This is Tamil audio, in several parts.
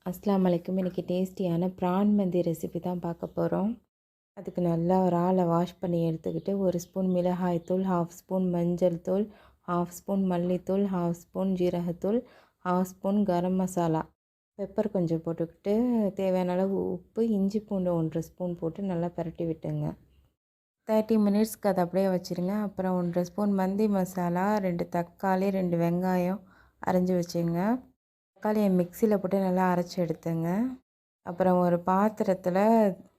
அஸ்ஸலாமு அலைக்கும். இன்றைக்கி டேஸ்டியான ப்ரான் மந்தி ரெசிபி தான் பார்க்க போகிறோம். அதுக்கு நல்லா இறாலை வாஷ் பண்ணி எடுத்துக்கிட்டு 1 ஸ்பூன் மிளகாய்த்தூள், 1/2 ஸ்பூன் மஞ்சள் தூள், 1/2 ஸ்பூன் மல்லித்தூள், 1/2 ஸ்பூன் ஜீரகத்தூள், 1/2 ஸ்பூன் கரம் மசாலா, பெப்பர் கொஞ்சம் போட்டுக்கிட்டு தேவையான அளவு உப்பு, இஞ்சி பூண்டு 1 ஸ்பூன் போட்டு நல்லா பரட்டி விட்டுங்க. 30 மினிட்ஸ்க்கு அதை அப்படியே வச்சுருங்க. அப்புறம் 1 ஸ்பூன் மந்தி மசாலா, 2 தக்காளி, 2 வெங்காயம் அரைஞ்சி வச்சுங்க. தக்காளியை மிக்சியில் போட்டு நல்லா அரைச்சி எடுத்துங்க. அப்புறம் ஒரு பாத்திரத்தில்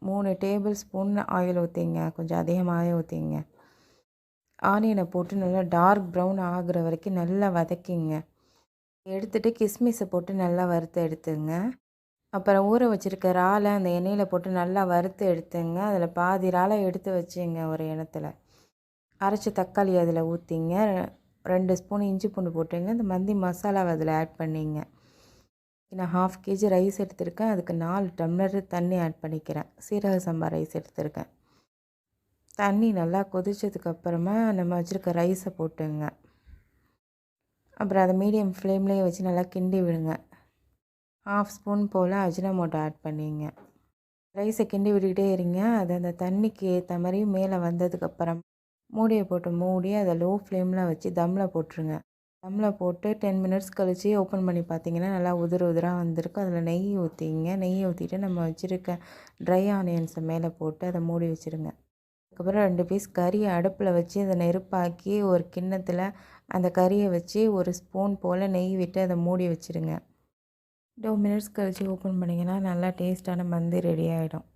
3 டேபிள் ஸ்பூன் ஆயில் ஊற்றிங்க. கொஞ்சம் அதிகமாகவே ஊற்றிங்க. ஆனியனை போட்டு நல்லா டார்க் ப்ரௌன் ஆகுற வரைக்கும் நல்லா வதக்கிங்க. எடுத்துகிட்டு கிஸ்மிஸை போட்டு நல்லா வறுத்து எடுத்துங்க. அப்புறம் ஊற வச்சுருக்க இறாலை அந்த எண்ணெயில் போட்டு நல்லா வறுத்து எடுத்துங்க. அதில் பாதி இறாலை எடுத்து வச்சுங்க ஒரு எண்ணத்தில். அரைச்ச தக்காளி அதில் ஊற்றிங்க. 2 ஸ்பூன் இஞ்சி பூண்டு போட்டுங்க. இந்த மந்தி மசாலாவை அதில் ஆட் பண்ணிங்க. நான் 1/2 கேஜி ரைஸ் எடுத்திருக்கேன். அதுக்கு 4 டம்ளர் தண்ணி ஆட் பண்ணிக்கிறேன். சீரக சம்பா ரைஸ் எடுத்திருக்கேன். தண்ணி நல்லா கொதிச்சதுக்கப்புறமா நம்ம வச்சுருக்க ரைஸை போட்டுங்க. அப்புறம் அதை மீடியம் ஃப்ளேம்லேயே வச்சு நல்லா கிண்டி விடுங்க. 1/2 ஸ்பூன் போல் அஜினமோட்டோ ஆட் பண்ணிங்க. ரைஸை கிண்டி விட்டுக்கிட்டே இருங்க. அது அந்த தண்ணிக்கு ஏற்ற மாதிரி மேலே வந்ததுக்கப்புறம் மூடியை போட்டு மூடி அதை லோ ஃப்ளேமில் வச்சு தம்மில் போட்டுருங்க. தம்மில் போட்டு 10 மினிட்ஸ் கழித்து ஓப்பன் பண்ணி பார்த்தீங்கன்னா நல்லா உதிராக வந்திருக்கும். அதில் நெய் ஊற்றிங்க. நெய் ஊற்றிட்டு நம்ம வச்சுருக்க ட்ரை ஆனியன்ஸை மேலே போட்டு அதை மூடி வச்சுருங்க. அதுக்கப்புறம் 2 பீஸ் கறியை அடுப்பில் வச்சு அதை நெருப்பாக்கி ஒரு கிண்ணத்தில் அந்த கறியை வச்சு 1 ஸ்பூன் போல் நெய் விட்டு அதை மூடி வச்சுருங்க. 2 மினிட்ஸ் கழித்து ஓப்பன் பண்ணிங்கன்னா நல்லா டேஸ்ட்டான மந்தி ரெடி ஆகிடும்.